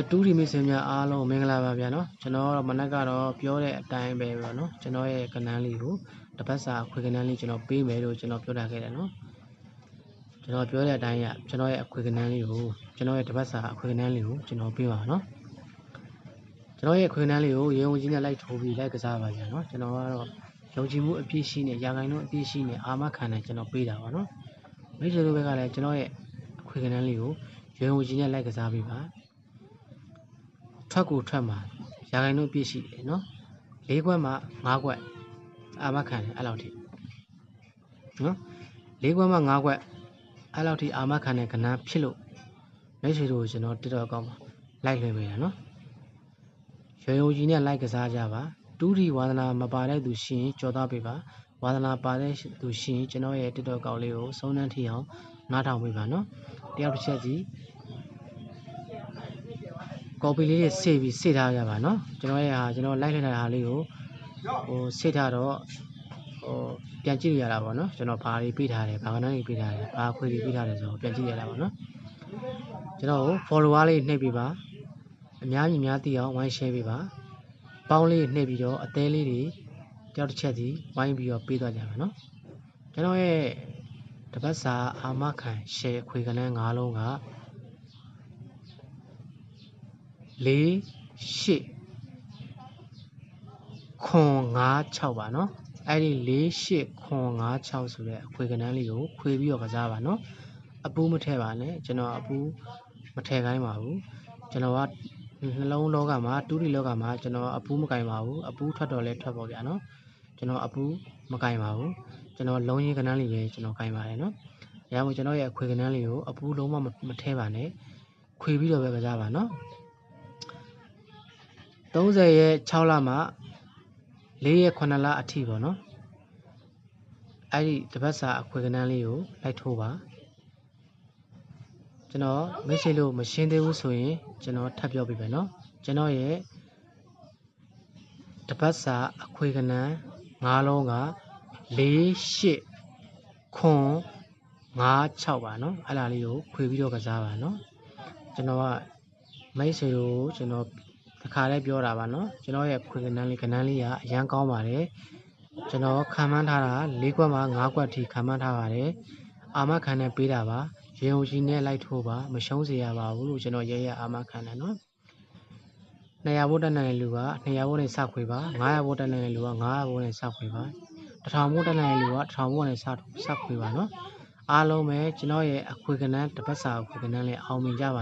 တူးဒီမိတ်ဆွေများအားလုံးမင်္ဂလာပါဗျာနော်ကျွန်တော်မနက်ကတော့ပြောတဲ့အတိုင်းပဲပေါ့နော်ကျွန်တော်ရဲ့ကဏ္ဍလေးကိုတပတ်စာအခွေကဏ္ဍလေးကျွန်တော်ပေးမယ်လို့ကျွန်တော်ပြောထားခဲ့တယ်နော်ကျွန်တော်ပြောတဲ့အတိုင်းကကျွန်တော်ရဲ့အခွေကဏ္ဍလေးကိုကျွန်တော်ရဲ့တပတ်စာအခွေကဏ္ဍလေးကိုကျွန်တော်ပေးပါနော်ကျွန်တော်ရဲ့အခွေကဏ္ဍလေးကိုရေဝင်ကြီးနဲ့လိုက်ထိုးပြီးလိုက်ကစားပါဗျာနော်ကျွန်တော်ကတော့ယုံကြည်မှုအပြည့်ရှိနဲ့ရာဂိုင်းလုံးအပြည့်ရှိနဲ့အာမခံနဲ့ကျွန်တော်ပေးတာပါနော်မိတ်ဆွေတို့ဘက်ကလည်းကျွန်တော်ရဲ့အခွေကဏ္ဍလေးကိုရေဝင်ကြီးနဲ့လိုက်ကစားပေးပါထွက်ကိုထွက်မှာရာဂိုင်းလုံးပြည့်ရှိတယ်နော်၄ခွက်မှ၅ခွက်အာမခံတယ်အဲ့လောက်ထိနော်၄ခွက်မှ၅ခွက်အဲ့လောက်ထိအာမခံတဲ့ကဏ္ဍဖြစ်လို့မိတ်ဆွေတို့ကျွန်တော်တစ်တော့ကောင်းပါလိုက်လွှင့်ပေးတာနော်ရုံကြီးနဲ့လိုက်ကစားကြပါတူးဒီဝါသနာမပါတဲ့သူရှိရင်ကြော်သားပေးပါဝါသနာပါတဲ့သူရှိရင်ကျွန်တော်ရဲ့တစ်တော့ကောင်းလေးကိုစုံနှန်းထီအောင်နားထောင်ပေးပါနော်တယောက်တစ်ချက်စီကော်ပီလေးတွေစေထားကြပါနော်ကျွန်တော်ရဲ့ကျွန်တော်လိုက်လှည့်ထားတာလေးကိုစေထားတော့ပြန်ကြည့်ရတာပေါ့နော်ကျွန်တော်ဘာတွေပေးထားတယ်ဘာကဏ္ဍတွေပေးထားတယ်ဘာခွေတွေပေးထားတယ်ဆိုတော့ပြန်ကြည့်ရတာပေါ့နော်ကျွန်တော် follower လေးနှိပ်ပေးပါအများကြီးများသိအောင်ဝိုင်း share ပေးပါပေါင်းလေးနှိပ်ပြီးတော့အသေးလေးတွေတယောက်တစ်ချက်စီဝိုင်းပြီးတော့ပေးသွားကြပါနော်ကျွန်တော်ရဲ့တပတ်စာအာမခံ share ခွေကဏ္ဍ9လုံးက4 8 9 5 6ပါနော်အဲ့ဒီ4 8 9 5 6ဆိုတဲ့အခွေကဏ္ဍလေးကိုခွေပြီးတော့ကစားပါနော်အပူးမထည့်ပါနဲ့ကျွန်တော်အပူးမထည့်ခိုင်းပါဘူးကျွန်တော်ကနှလုံးလောကမှာတူးတီလောကမှာကျွန်တော်အပူးမကင်ပါဘူးအပူးထွက်တော့လဲထွက်ပါဗျာနော်ကျွန်တော်အပူးမကင်ပါဘူးကျွန်တော်လုံးရင်ကဏ္ဍလေးပဲကျွန်တော်ကင်ပါတယ်နော်ဒါမှမဟုတ်ကျွန်တော်ရဲ့အခွေကဏ္ဍလေးကိုအပူးလုံးဝမထည့်ပါနဲ့ခွေပြီးတော့ပဲကစားပါနော်30ရဲ့6လမှ4ရဲ့9လအထိပေါ့နော်အဲ့ဒီတပတ်စာအခွေကဏ္ဍလေးကိုလိုက်ထိုးပါကျွန်တော်မိတ်ဆွေလို့မရှင်းသေးဘူးဆိုရင်ကျွန်တော်ထပ်ပြောပြမယ်နော်ကျွန်တော်ရဲ့တပတ်စာအခွေကဏ္ဍ9လုံးက4 8 9 5 6ပါနော်အဲ့ဒါလေးကိုခွေပြီးတော့ကစားပါနော်ကျွန်တော်ကမိတ်ဆွေတို့ကျွန်တော်တစ်ခါလေးပြောတာပါနော်ကျွန်တော်ရဲ့ခွေကဏ္ဍလေးကအရန်ကောင်းပါတယ်ကျွန်တော်ခံမှန်းထားတာ၄ခွက်မှ၅ခွက်ထိခံမှန်းထားပါတယ်အာမခံနဲ့ပေးတာပါရေုံကြီးနဲ့လိုက်ထိုးပါမရှုံးစေရပါဘူးလို့ကျွန်တော်ရဲအာမခံတယ်နော်200ဘို့တက်နိုင်တဲ့လူက200ဘို့နဲ့စခွေပါ900ဘို့တက်နိုင်တဲ့လူက900ဘို့နဲ့စခွေပါ1000ဘို့တက်နိုင်တဲ့လူက1000ဘို့နဲ့စခွေပါနော်အားလုံးပဲကျွန်တော်ရဲ့အခွေကဏ္ဍတပတ်စာအခွေကဏ္ဍလေးအောင်မြင်ကြပါ